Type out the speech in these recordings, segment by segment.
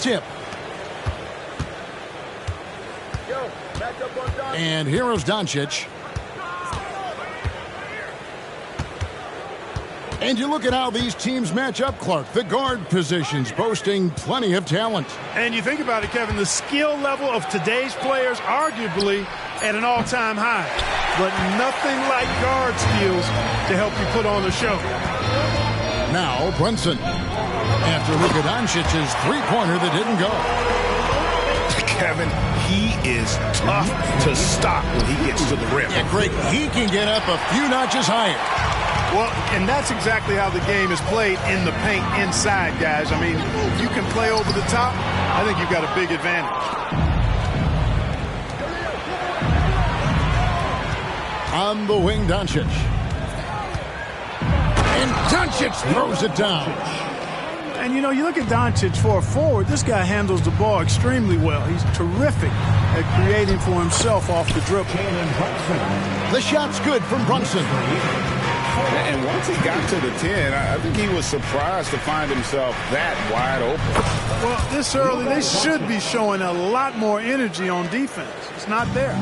tip. And here is Doncic. And you look at how these teams match up, Clark. The guard positions boasting plenty of talent. And you think about it, Kevin, the skill level of today's players arguably at an all-time high. But nothing like guard skills to help you put on a show. Now Brunson. After Luka Doncic's three-pointer that didn't go. Kevin, he is tough to stop when he gets to the rim. Yeah, Greg, he can get up a few notches higher. Well, and that's exactly how the game is played in the paint inside, guys. I mean, if you can play over the top, I think you've got a big advantage. On the wing, Doncic. And Doncic throws it down. And, you know, you look at Doncic for a forward, this guy handles the ball extremely well. He's terrific at creating for himself off the dribble. The shot's good from Brunson. And once he got to the 10, I think he was surprised to find himself that wide open. Well, this early, they should be showing a lot more energy on defense. It's not there.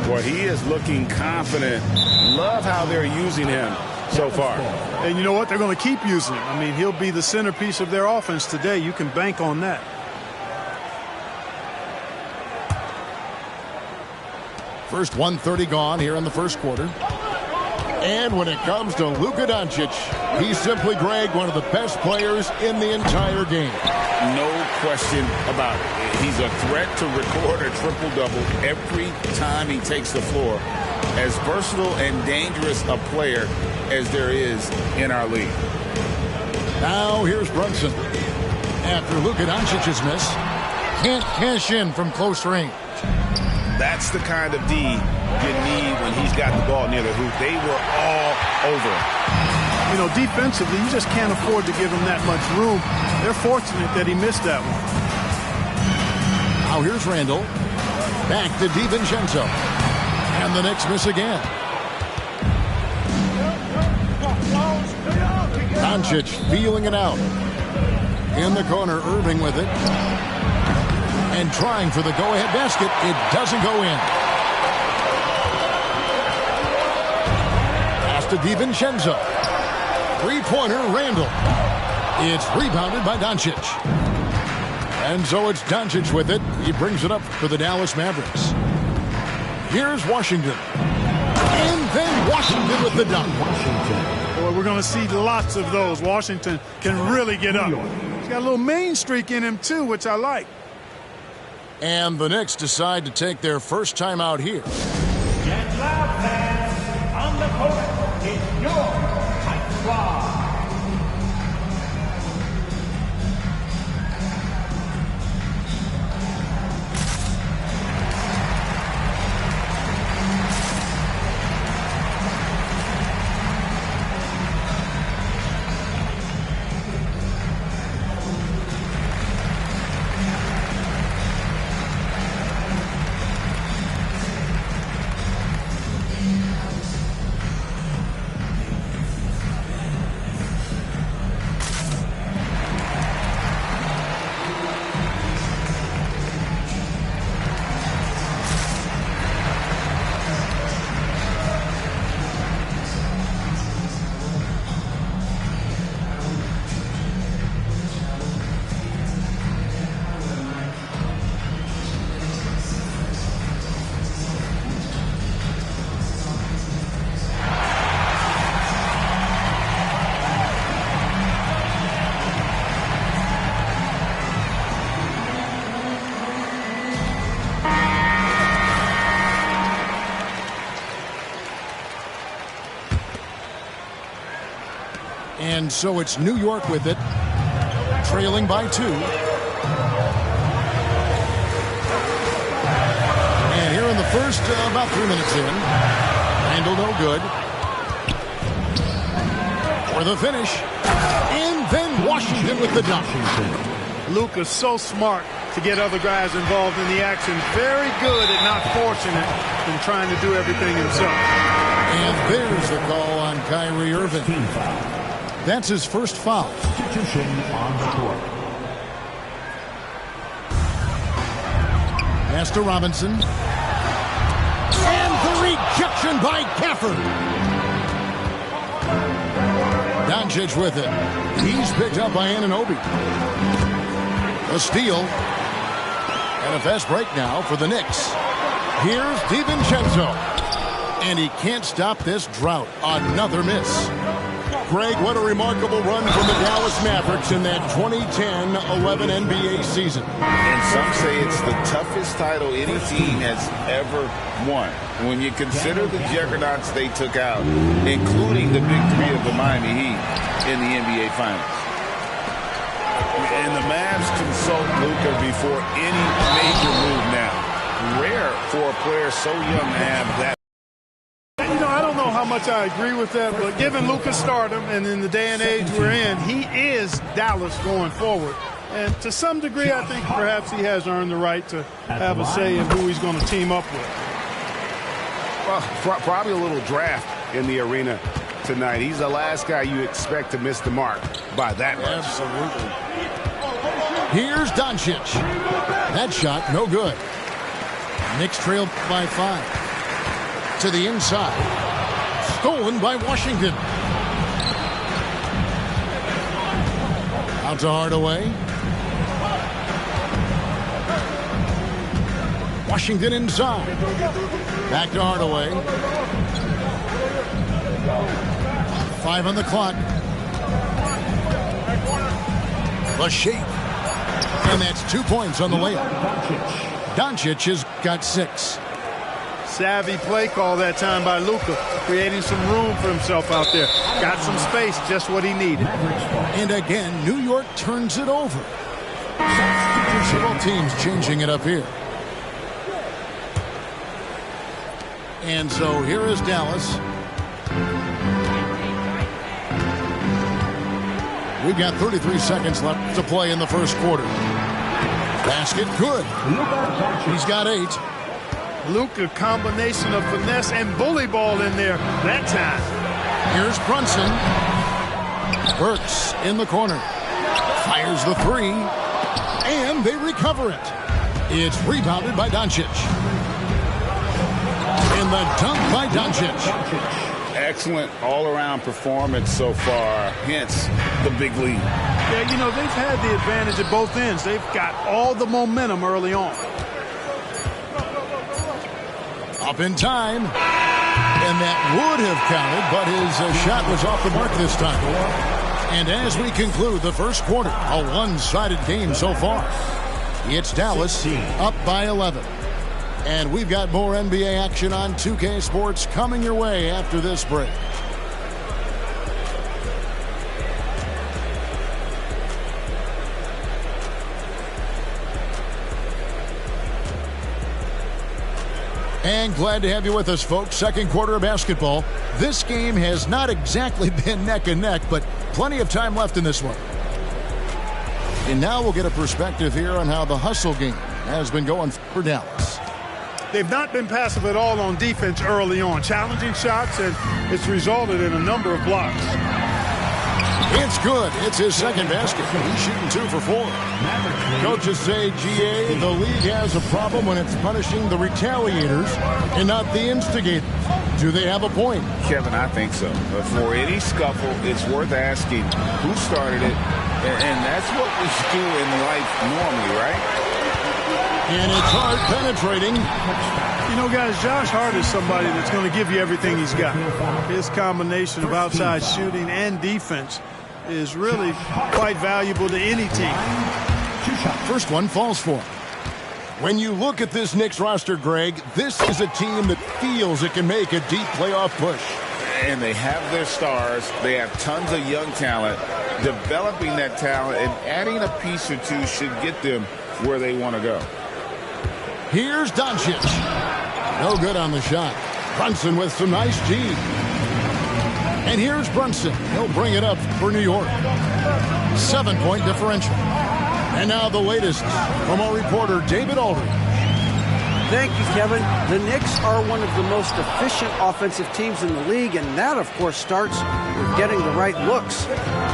Well, he is looking confident. Love how they're using him so far. And you know what? They're going to keep using him. I mean, he'll be the centerpiece of their offense today. You can bank on that. First 1:30 gone here in the first quarter. And when it comes to Luka Doncic, he's simply, Greg, one of the best players in the entire game. No question about it. He's a threat to record a triple-double every time he takes the floor. As versatile and dangerous a player as there is in our league. Now here's Brunson. After Luka Doncic's miss, can't cash in from close range. That's the kind of D you need when he's got the ball near the hoop. They were all over him. You know, defensively, you just can't afford to give him that much room. They're fortunate that he missed that one. Now here's Randall. Back to DiVincenzo. And the Knicks miss again. Doncic feeling it out. In the corner, Irving with it. And trying for the go-ahead basket. It doesn't go in. Pass to DiVincenzo. Three-pointer, Randall. It's rebounded by Doncic. And so it's Doncic with it. He brings it up for the Dallas Mavericks. Here's Washington. And then Washington with the dunk. Boy, we're going to see lots of those. Washington can really get up. He's got a little main streak in him, too, which I like. And the Knicks decide to take their first time out here. Get loud, fans. On the court, it's your Hype Squad. And so it's New York with it, trailing by 2. And here in the first, about 3 minutes in, Randall no good. For the finish, and then Washington with the dunk. Luka's so smart to get other guys involved in the action. Very good at not forcing it and trying to do everything himself. And there's the call on Kyrie Irving. That's his first foul. Substitution on the court. Pass to Robinson. And the rejection by Gafford. Doncic with it. He's picked up by Anunoby. A steal. And a fast break now for the Knicks. Here's DiVincenzo. And he can't stop this drought. Another miss. Greg, what a remarkable run from the Dallas Mavericks in that 2010-11 NBA season. And some say it's the toughest title any team has ever won. When you consider the juggernauts they took out, including the big three of the Miami Heat in the NBA Finals. And the Mavs consult Luka before any major move now. Rare for a player so young to have that. I don't know how much I agree with that, but given Luka's stardom and in the day and age we're in, he is Dallas going forward. And to some degree, I think perhaps he has earned the right to have a say in who he's going to team up with. Well, probably a little draft in the arena tonight. He's the last guy you expect to miss the mark by that much. Absolutely. Here's Doncic. That shot, no good. Knicks trailed by 5. To the inside. Stolen by Washington. Out to Hardaway. Washington inside. Back to Hardaway. 5 on the clock. The shape. And that's 2 points on the layup. Doncic has got 6. Savvy play call that time by Luka, creating some room for himself out there. Got some space, just what he needed. And again, New York turns it over. Both teams changing it up here. And so here is Dallas. We've got 33 seconds left to play in the first quarter. Basket good. He's got 8. Luka, combination of finesse and bully ball in there that time. Here's Brunson. Burks in the corner. Fires the 3. And they recover it. It's rebounded by Doncic. And the dunk by Doncic. Excellent all-around performance so far, hence the big lead. Yeah, they've had the advantage at both ends. They've got all the momentum early on. Up in time. And that would have counted, but his shot was off the mark this time. And as we conclude the first quarter, a one-sided game so far. It's Dallas up by 11. And we've got more NBA action on 2K Sports coming your way after this break. And glad to have you with us, folks. Second quarter of basketball. This game has not exactly been neck and neck, but plenty of time left in this one. And now we'll get a perspective here on how the hustle game has been going for Dallas. They've not been passive at all on defense early on. Challenging shots, and it's resulted in a number of blocks. It's good. It's his second basket. He's shooting 2 for 4. Coaches say, GA, the league has a problem when it's punishing the retaliators and not the instigators. Do they have a point? Kevin, I think so. But for any scuffle, it's worth asking who started it, and that's what we do in life normally, right? And it's hard penetrating. Guys, Josh Hart is somebody that's going to give you everything he's got. His combination of outside shooting and defense is really quite valuable to any team. First one falls for him. When you look at this Knicks roster, Greg, this is a team that feels it can make a deep playoff push. And they have their stars. They have tons of young talent. Developing that talent and adding a piece or two should get them where they want to go. Here's Doncic. No good on the shot. Brunson with some nice G. And here's Brunson. He'll bring it up for New York. 7-point differential. And now the latest from our reporter, David Aldridge. Thank you, Kevin. The Knicks are one of the most efficient offensive teams in the league, and that, of course, starts with getting the right looks.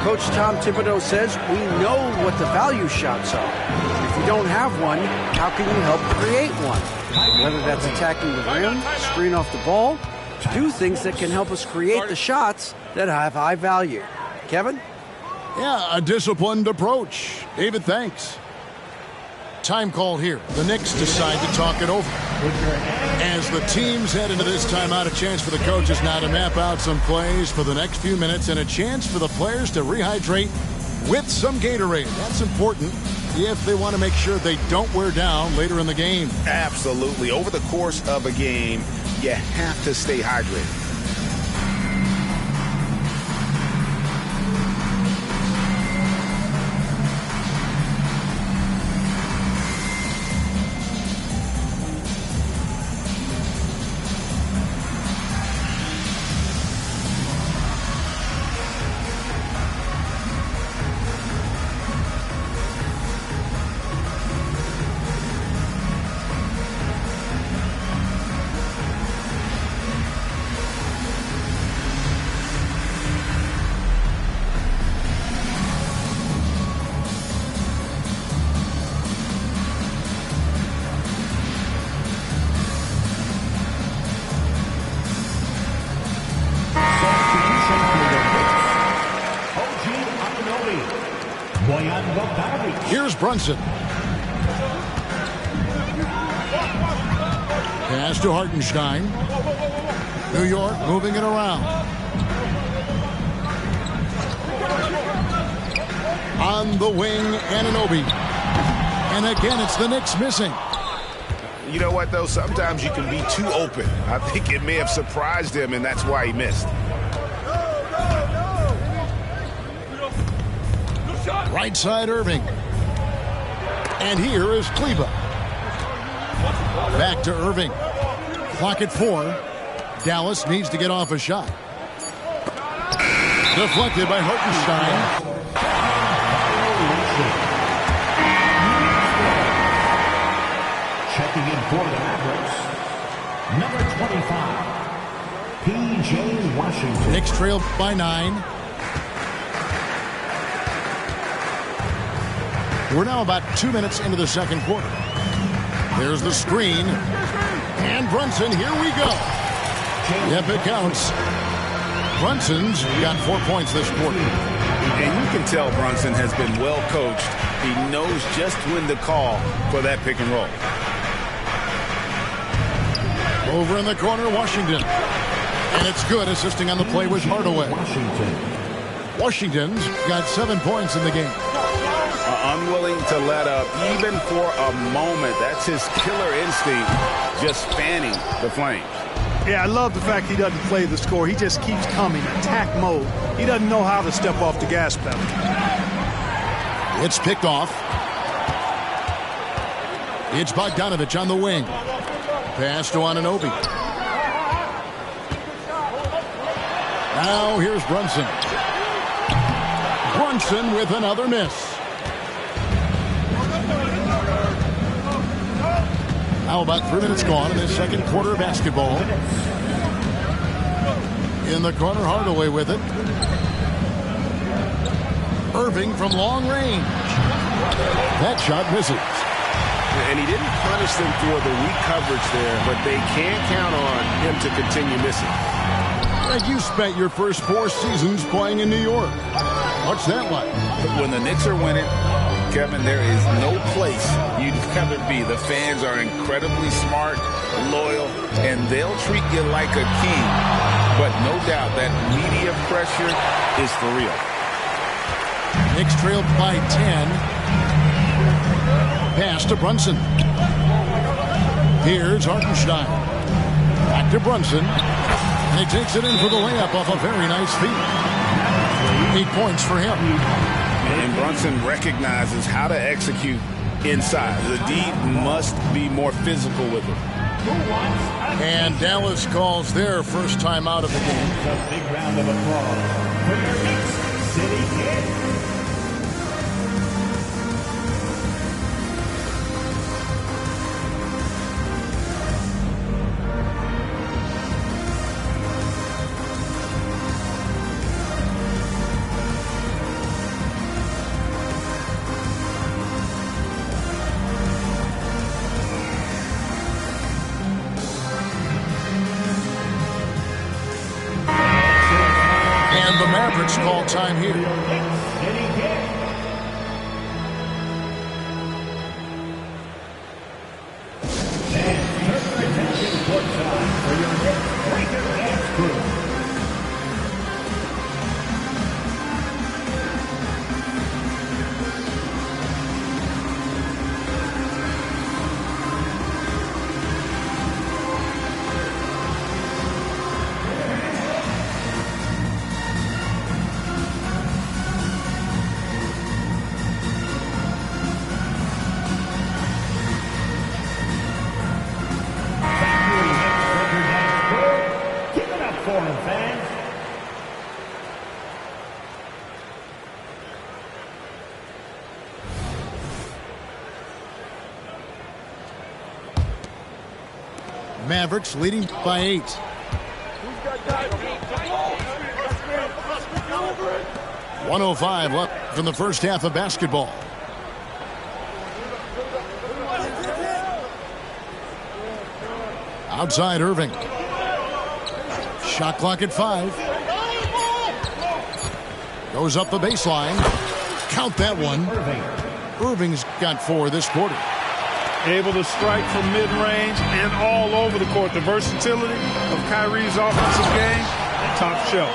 Coach Tom Thibodeau says we know what the value shots are. If you don't have one, how can you help create one? Whether that's attacking the rim, screen off the ball, do things that can help us create the shots that have high value. Kevin? Yeah, a disciplined approach. David, thanks. Time call here. The Knicks decide to talk it over. As the teams head into this timeout, a chance for the coaches now to map out some plays for the next few minutes and a chance for the players to rehydrate with some Gatorade. That's important if they want to make sure they don't wear down later in the game. Absolutely. Over the course of a game, you have to stay hydrated. Here's Brunson. Pass to Hartenstein. New York moving it around. On the wing, Anunoby. And again, it's the Knicks missing. You know what, though? Sometimes you can be too open. I think it may have surprised him, and that's why he missed. Right side, Irving. And here is Kleber. Back to Irving. Clock at 4. Dallas needs to get off a shot. Deflected by Hartenstein. Checking in for the Mavericks, number 25, P.J. Washington. Knicks trail by 9. We're now about 2 minutes into the second quarter. There's the screen. And Brunson, here we go. Yep, it counts. Brunson's got 4 points this quarter. And you can tell Brunson has been well coached. He knows just when to call for that pick and roll. Over in the corner, Washington. And it's good, assisting on the play with Hardaway. Washington's got 7 points in the game. Unwilling to let up even for a moment. That's his killer instinct, just fanning the flames. Yeah, I love the fact he doesn't play the score. He just keeps coming, attack mode. He doesn't know how to step off the gas pedal. It's picked off. It's Bogdanovich on the wing. Pass to Anunoby. Now here's Brunson. Brunson with another miss. Now about 3 minutes gone in this second quarter of basketball. In the corner, Hardaway with it. Irving from long range. That shot misses. And he didn't punish them for the weak coverage there, but they can't count on him to continue missing. Greg, you spent your first 4 seasons playing in New York. What's that like? When the Knicks are winning, Kevin, there is no place you'd rather be. The fans are incredibly smart, loyal, and they'll treat you like a king. But no doubt that media pressure is for real. Knicks trailed by 10. Pass to Brunson. Here's Hartenstein. Back to Brunson. And he takes it in for the layup off a very nice feed. 8 points for him. And Brunson recognizes how to execute inside. The D must be more physical with it. And Dallas calls their first time out of the game. A big round of applause for your Knicks City Kid. Mavericks call time here. Mavericks leading by 8. 1:05 left in the first half of basketball. Outside Irving. Shot clock at 5. Goes up the baseline. Count that one. Irving's got 4 this quarter. Able to strike from mid-range and all over the court. The versatility of Kyrie's offensive game, top shelf.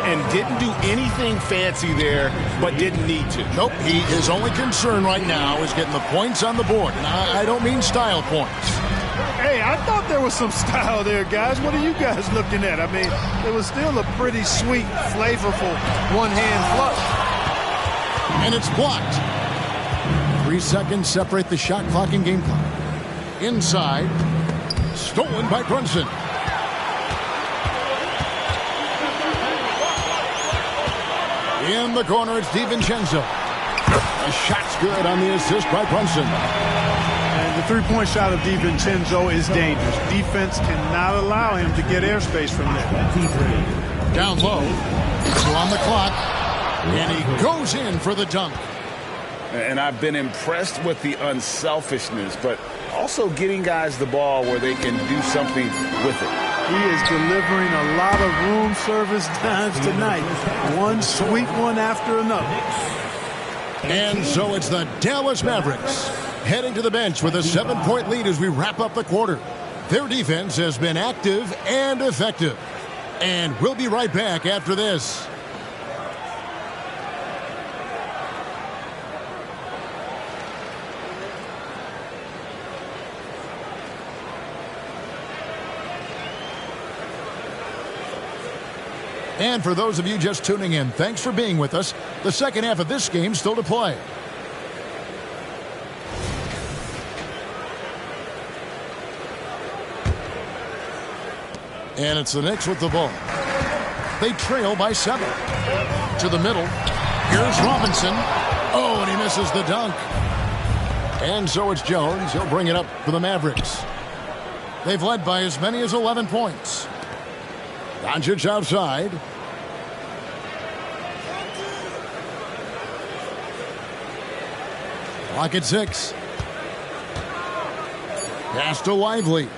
And didn't do anything fancy there, but didn't need to. Nope. His only concern right now is getting the points on the board. And I don't mean style points. Hey, I thought there was some style there, guys. What are you guys looking at? I mean, it was still a pretty sweet, flavorful one-hand flush. And it's blocked. 3 seconds separate the shot clock and game clock. Inside. Stolen by Brunson. In the corner, it's DiVincenzo. The shot's good on the assist by Brunson. And the three-point shot of DiVincenzo is dangerous. Defense cannot allow him to get airspace from there. Down low. 2 on the clock. And he goes in for the dunk. And I've been impressed with the unselfishness, but also getting guys the ball where they can do something with it. He is delivering a lot of room service dimes tonight. One sweet one after another. And so it's the Dallas Mavericks heading to the bench with a 7-point lead as we wrap up the quarter. Their defense has been active and effective. And we'll be right back after this. And for those of you just tuning in, thanks for being with us. The second half of this game still to play. And it's the Knicks with the ball. They trail by 7. To the middle. Here's Robinson. Oh, and he misses the dunk. And so it's Jones. He'll bring it up for the Mavericks. They've led by as many as 11 points. Doncic outside. Clock at 6. Pass to Lively.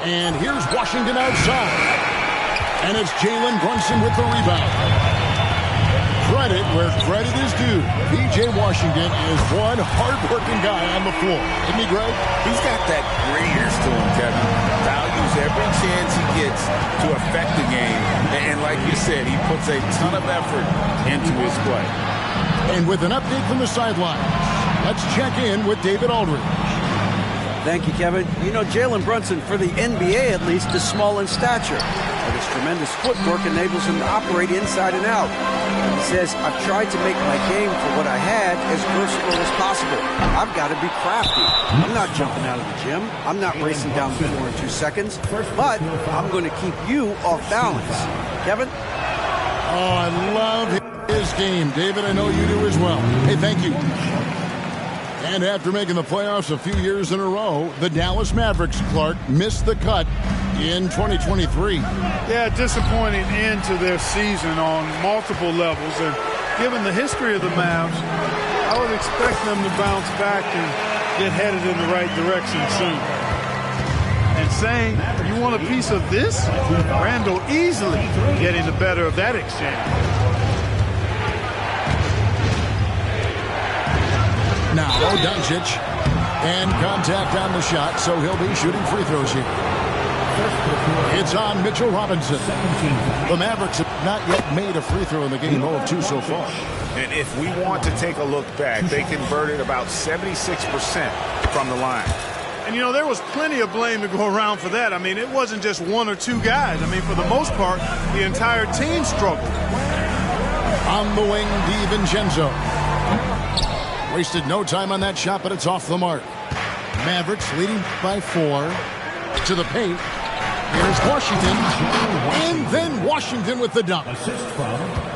And here's Washington outside. And it's Jalen Brunson with the rebound. Credit where credit is due. P.J. Washington is one hard-working guy on the floor. Isn't he great? He's got that grittiness to him, Kevin. Values every chance he gets to affect the game. And like you said, he puts a ton of effort into his play. And with an update from the sidelines, let's check in with David Aldridge. Thank you, Kevin. You know, Jalen Brunson, for the NBA at least, is small in stature, but his tremendous footwork enables him to operate inside and out. He says, I've tried to make my game for what I had as versatile as possible. I've got to be crafty. I'm not jumping out of the gym. I'm not racing down the floor in 2 seconds, but I'm going to keep you off balance. Kevin? Oh, I love his game. David, I know you do as well. Hey, thank you. And after making the playoffs a few years in a row, the Dallas Mavericks, Clark, missed the cut in 2023. Yeah, disappointing end to their season on multiple levels. And given the history of the Mavs, I would expect them to bounce back and get headed in the right direction soon. And saying, you want a piece of this? Randall easily getting the better of that exchange. Now, Doncic, and contact on the shot, so he'll be shooting free throws here. It's on Mitchell Robinson. The Mavericks have not yet made a free throw in the game, 0 of 2 so far. And if we want to take a look back, they converted about 76% from the line. And, you know, there was plenty of blame to go around for that. I mean, it wasn't just one or two guys. I mean, for the most part, the entire team struggled. On the wing, DiVincenzo. Wasted no time on that shot, but it's off the mark. Mavericks leading by 4 to the paint. Here's Washington, and then Washington with the dunk.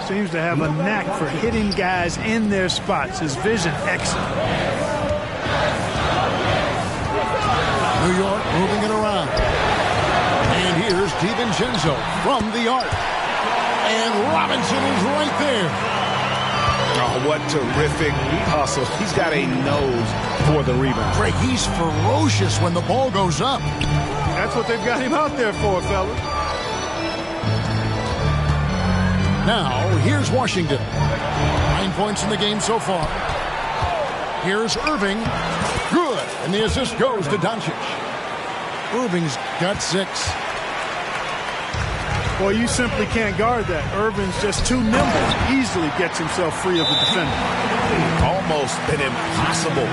Seems to have a knack for hitting guys in their spots. His vision excellent. New York moving it around. And here's DiVincenzo from the arc. And Robinson is right there. Oh, what terrific hustle. He's got a nose for the rebound. Greg, he's ferocious when the ball goes up. That's what they've got him out there for, fellas. Now, here's Washington. 9 points in the game so far. Here's Irving. Good. And the assist goes to Doncic. Irving's got 6. Boy, you simply can't guard that. Irvin's just too nimble. Easily gets himself free of the defender. Almost an impossible